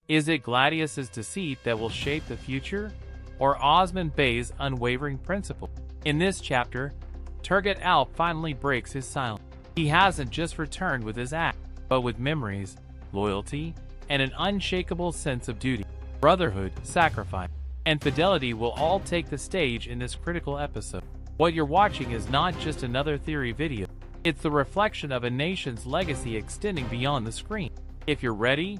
Is it Gladius's deceit that will shape the future, or Osman Bey's unwavering principle? In this chapter, Turgut Alp finally breaks his silence. He hasn't just returned with his axe, but with memories, loyalty, and an unshakable sense of duty. Brotherhood, sacrifice, and fidelity will all take the stage in this critical episode. What you're watching is not just another theory video. It's the reflection of a nation's legacy extending beyond the screen. If you're ready,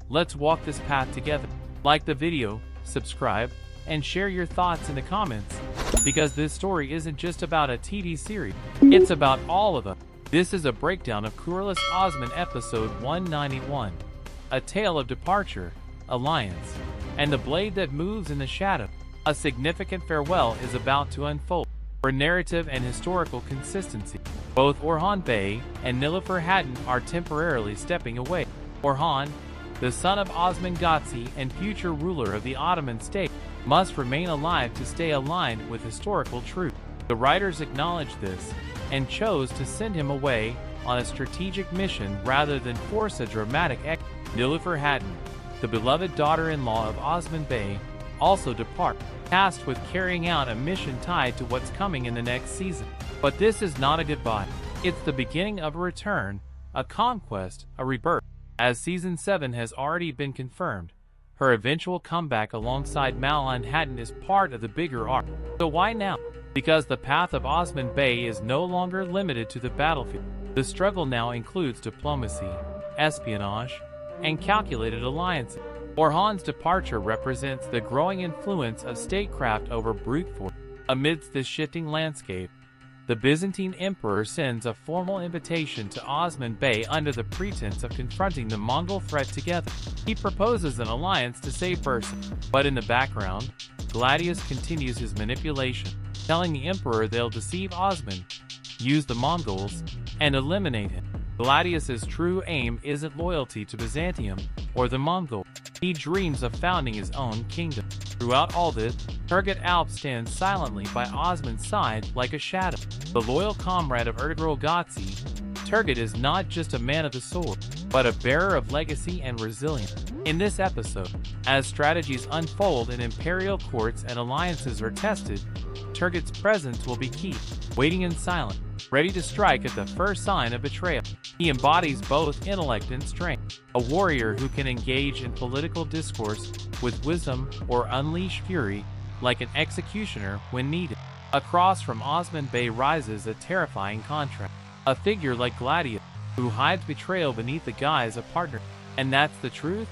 let's walk this path together. Like the video, subscribe, and share your thoughts in the comments, because this story isn't just about a TV series, it's about all of us. This is a breakdown of Kuruluş Osman episode 191, a tale of departure, alliance, and the blade that moves in the shadow. A significant farewell is about to unfold. For narrative and historical consistency, both Orhan Bey and Nilüfer Hatun are temporarily stepping away. Orhan, the son of Osman Gazi and future ruler of the Ottoman state, must remain alive to stay aligned with historical truth. The writers acknowledged this and chose to send him away on a strategic mission rather than force a dramatic exit. Nilüfer Hatun, the beloved daughter-in-law of Osman Bey, also depart, tasked with carrying out a mission tied to what's coming in the next season. But this is not a goodbye. It's the beginning of a return, a conquest, a rebirth. As Season 7 has already been confirmed, her eventual comeback alongside Malhan Hatun is part of the bigger arc. So why now? Because the path of Osman Bey is no longer limited to the battlefield. The struggle now includes diplomacy, espionage, and calculated alliances. Orhan's departure represents the growing influence of statecraft over brute force. Amidst this shifting landscape, the Byzantine emperor sends a formal invitation to Osman Bey under the pretense of confronting the Mongol threat together. He proposes an alliance to save Bursa, but in the background, Gladius continues his manipulation, telling the emperor they'll deceive Osman, use the Mongols, and eliminate him. Gladius's true aim isn't loyalty to Byzantium or the Mongols. He dreams of founding his own kingdom. Throughout all this, Turgut Alp stands silently by Osman's side like a shadow. The loyal comrade of Ertuğrul Gazi, Turgut is not just a man of the sword, but a bearer of legacy and resilience. In this episode, as strategies unfold in imperial courts and alliances are tested, Turgut's presence will be key, waiting in silence, ready to strike at the first sign of betrayal. He embodies both intellect and strength, a warrior who can engage in political discourse with wisdom or unleash fury like an executioner when needed. Across from Osman Bey rises a terrifying contrast, a figure like Gladius, who hides betrayal beneath the guise of partner. And that's the truth.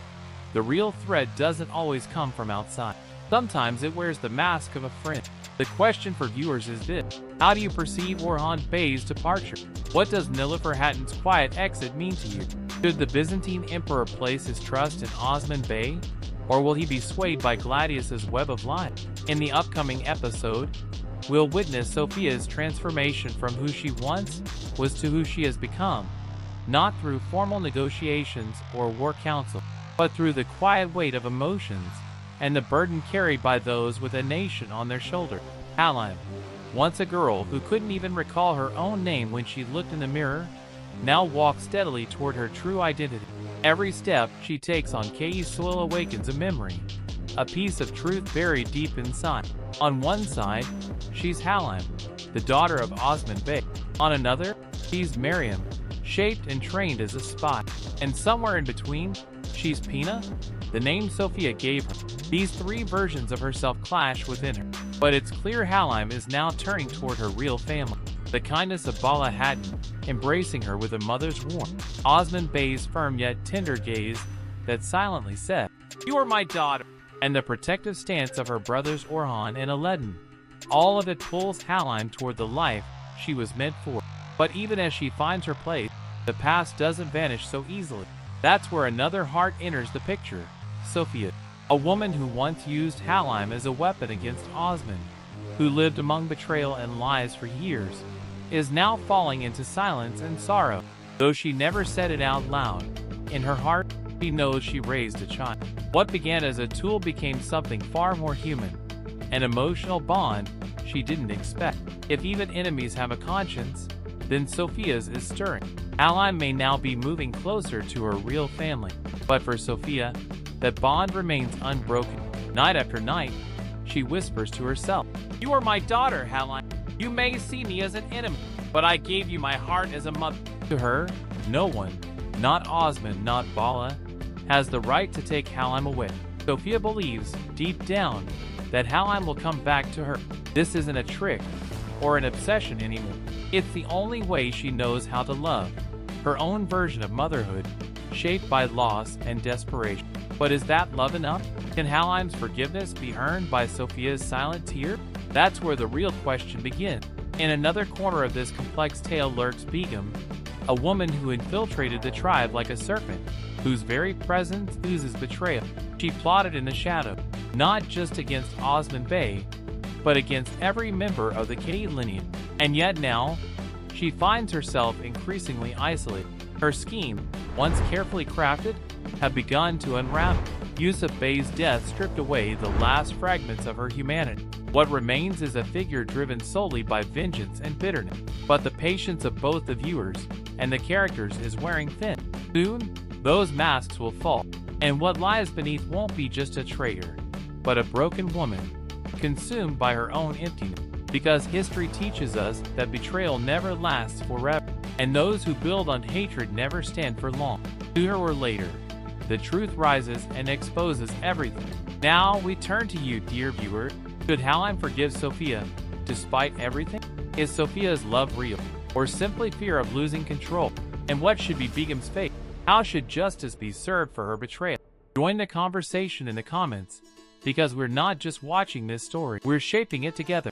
The real threat doesn't always come from outside. Sometimes it wears the mask of a friend. The question for viewers is this: how do you perceive Orhan Bey's departure? What does Nilüfer Hatun's quiet exit mean to you? Should the Byzantine emperor place his trust in Osman Bey, or will he be swayed by Gladius's web of lies? In the upcoming episode, we'll witness Sophia's transformation from who she once was to who she has become, not through formal negotiations or war council, but through the quiet weight of emotions and the burden carried by those with a nation on their shoulders. Halime, once a girl who couldn't even recall her own name when she looked in the mirror, now walks steadily toward her true identity. Every step she takes on Kay's soil awakens a memory, a piece of truth buried deep inside. On one side, she's Halime, the daughter of Osman Bey. On another, she's Mariam, shaped and trained as a spy. And somewhere in between, she's Pina, the name Sophia gave her. These three versions of herself clash within her, but it's clear Halime is now turning toward her real family. The kindness of Bala Hatun, embracing her with a mother's warmth. Osman Bey's firm yet tender gaze that silently said, "You are my daughter," and the protective stance of her brothers Orhan and Aledin. All of it pulls Halime toward the life she was meant for. But even as she finds her place, the past doesn't vanish so easily. That's where another heart enters the picture. Sophia, a woman who once used Halime as a weapon against Osman, who lived among betrayal and lies for years, is now falling into silence and sorrow. Though she never said it out loud, in her heart, she knows she raised a child. What began as a tool became something far more human, an emotional bond she didn't expect. If even enemies have a conscience, then Sophia's is stirring. Halime may now be moving closer to her real family, but for Sophia, that bond remains unbroken. Night after night, she whispers to herself, "You are my daughter, Halheim. You may see me as an enemy, but I gave you my heart as a mother." To her, no one, not Osman, not Bala, has the right to take Halheim away. Sophia believes, deep down, that Halheim will come back to her. This isn't a trick or an obsession anymore. It's the only way she knows how to love, her own version of motherhood, shaped by loss and desperation. But is that love enough? Can Halheim's forgiveness be earned by Sophia's silent tear? That's where the real question begins. In another corner of this complex tale lurks Begum, a woman who infiltrated the tribe like a serpent, whose very presence oozes betrayal. She plotted in the shadow, not just against Osman Bey, but against every member of the K lineage. And yet now, she finds herself increasingly isolated. Her scheme, once carefully crafted, had begun to unravel. Yusuf Bey's death stripped away the last fragments of her humanity. What remains is a figure driven solely by vengeance and bitterness. But the patience of both the viewers and the characters is wearing thin. Soon, those masks will fall, and what lies beneath won't be just a traitor, but a broken woman, consumed by her own emptiness. Because history teaches us that betrayal never lasts forever, and those who build on hatred never stand for long. Sooner or later, the truth rises and exposes everything. Now we turn to you, dear viewer. Should Halheim forgive Sophia, despite everything? Is Sophia's love real, or simply fear of losing control? And what should be Begum's fate? How should justice be served for her betrayal? Join the conversation in the comments, because we're not just watching this story, we're shaping it together.